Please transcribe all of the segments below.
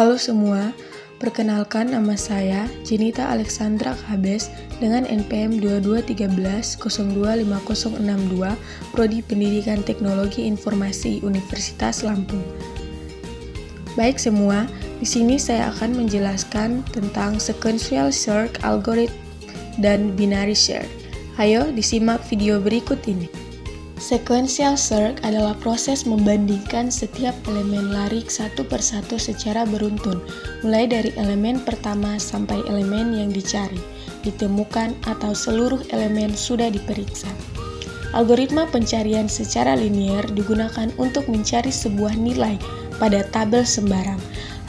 Halo semua, perkenalkan nama saya Jenita Alexandra Kabes dengan NPM 2213-025062, Prodi Pendidikan Teknologi Informasi Universitas Lampung. Baik semua, di sini saya akan menjelaskan tentang sequential search algorithm dan binary search. Ayo disimak video berikut ini. Sequential search adalah proses membandingkan setiap elemen larik satu persatu secara beruntun, mulai dari elemen pertama sampai elemen yang dicari, ditemukan, atau seluruh elemen sudah diperiksa. Algoritma pencarian secara linear digunakan untuk mencari sebuah nilai pada tabel sembarang.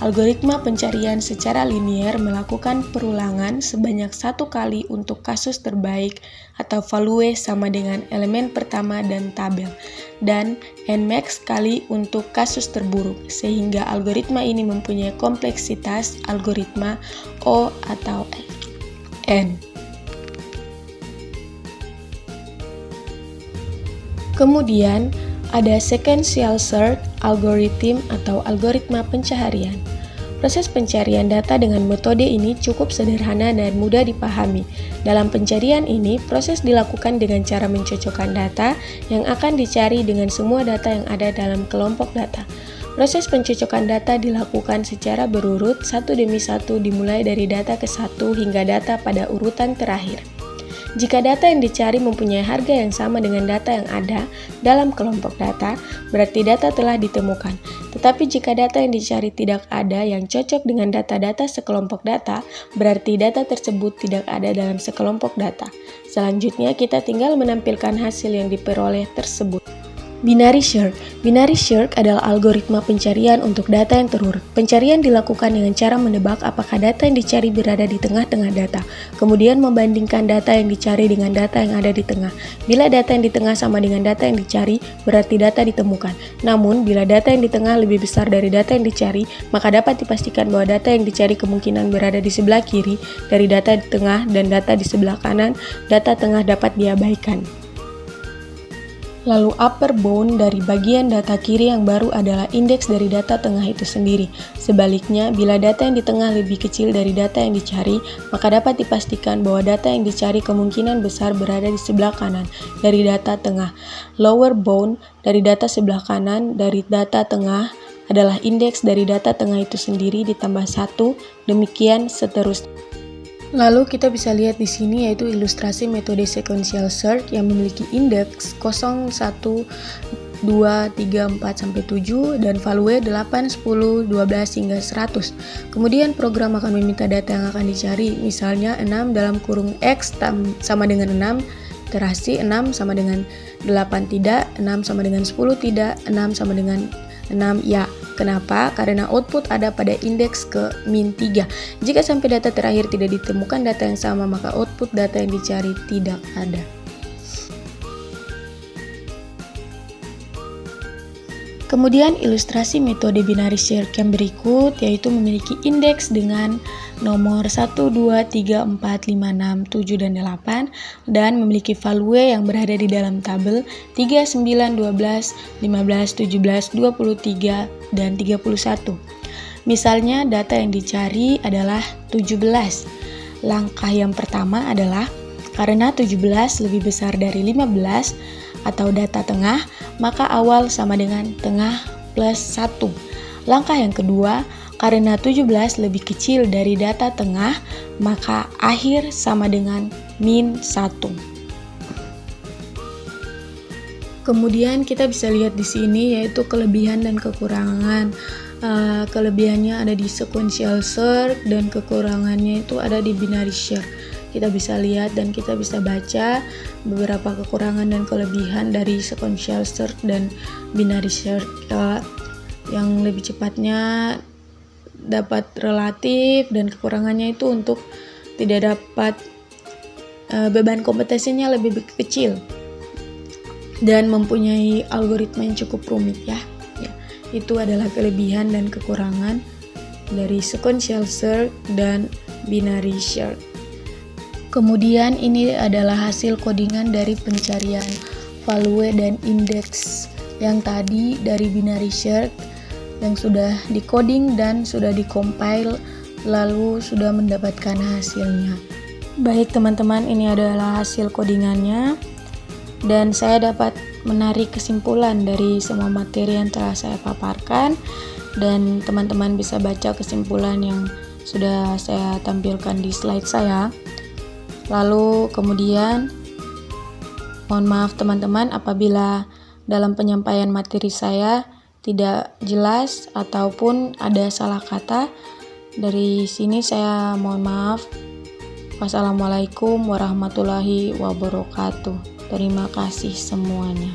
Algoritma pencarian secara linear melakukan perulangan sebanyak satu kali untuk kasus terbaik atau value sama dengan elemen pertama dan tabel, dan nmax kali untuk kasus terburuk, sehingga algoritma ini mempunyai kompleksitas algoritma O atau N. Kemudian, ada sequential search algorithm atau algoritma pencarian. Proses pencarian data dengan metode ini cukup sederhana dan mudah dipahami. Dalam pencarian ini, proses dilakukan dengan cara mencocokkan data yang akan dicari dengan semua data yang ada dalam kelompok data. Proses pencocokan data dilakukan secara berurut satu demi satu dimulai dari data ke-1 hingga data pada urutan terakhir. Jika data yang dicari mempunyai harga yang sama dengan data yang ada dalam kelompok data, berarti data telah ditemukan. Tetapi jika data yang dicari tidak ada yang cocok dengan data-data sekelompok data, berarti data tersebut tidak ada dalam sekelompok data. Selanjutnya, kita tinggal menampilkan hasil yang diperoleh tersebut. Binary search. Binary search adalah algoritma pencarian untuk data yang terurut. Pencarian dilakukan dengan cara menebak apakah data yang dicari berada di tengah-tengah data, kemudian membandingkan data yang dicari dengan data yang ada di tengah. Bila data yang di tengah sama dengan data yang dicari, berarti data ditemukan. Namun, bila data yang di tengah lebih besar dari data yang dicari, maka dapat dipastikan bahwa data yang dicari kemungkinan berada di sebelah kiri dari data di tengah dan data di sebelah kanan, data tengah dapat diabaikan. Lalu upper bound dari bagian data kiri yang baru adalah indeks dari data tengah itu sendiri. Sebaliknya, bila data yang di tengah lebih kecil dari data yang dicari, maka dapat dipastikan bahwa data yang dicari kemungkinan besar berada di sebelah kanan dari data tengah. Lower bound dari data sebelah kanan dari data tengah adalah indeks dari data tengah itu sendiri ditambah 1, demikian seterusnya. Lalu kita bisa lihat di sini yaitu ilustrasi metode sequential search yang memiliki indeks 0, 1, 2, 3, 4, sampai 7 dan value 8, 10, 12 hingga 100. Kemudian program akan meminta data yang akan dicari, misalnya 6 dalam kurung X sama dengan 6, terasi 6 sama dengan 8 tidak, 6 sama dengan 10 tidak, 6 sama dengan 6 ya. Kenapa? Karena output ada pada indeks ke min 3. Jika sampai data terakhir tidak ditemukan data yang sama, maka output data yang dicari tidak ada. Kemudian ilustrasi metode binary search yang berikut yaitu memiliki indeks dengan nomor 1, 2, 3, 4, 5, 6, 7, dan 8 dan memiliki value yang berada di dalam tabel 3, 9, 12, 15, 17, 23, dan 31. Misalnya data yang dicari adalah 17. Langkah yang pertama adalah karena 17 lebih besar dari 15 atau data tengah, maka awal sama dengan tengah plus 1. Langkah yang kedua, karena 17 lebih kecil dari data tengah, maka akhir sama dengan min 1. Kemudian kita bisa lihat di sini yaitu kelebihan dan kekurangan. Kelebihannya ada di sequential search dan kekurangannya itu ada di binary search. Kita bisa lihat dan kita bisa baca beberapa kekurangan dan kelebihan dari sequential search dan binary search. Yang lebih cepatnya dapat relatif dan kekurangannya itu untuk tidak dapat beban komputasinya lebih kecil dan mempunyai algoritma yang cukup rumit ya. Itu adalah kelebihan dan kekurangan dari sequential search dan binary search. Kemudian ini adalah hasil codingan dari pencarian value dan indeks yang tadi dari binary search yang sudah di-coding dan sudah di-compile lalu sudah mendapatkan hasilnya. Baik teman-teman, ini adalah hasil codingannya dan saya dapat menarik kesimpulan dari semua materi yang telah saya paparkan, dan teman-teman bisa baca kesimpulan yang sudah saya tampilkan di slide saya. Lalu kemudian mohon maaf teman-teman apabila dalam penyampaian materi saya tidak jelas ataupun ada salah kata. Dari sini saya mohon maaf. Wassalamualaikum warahmatullahi wabarakatuh. Terima kasih semuanya.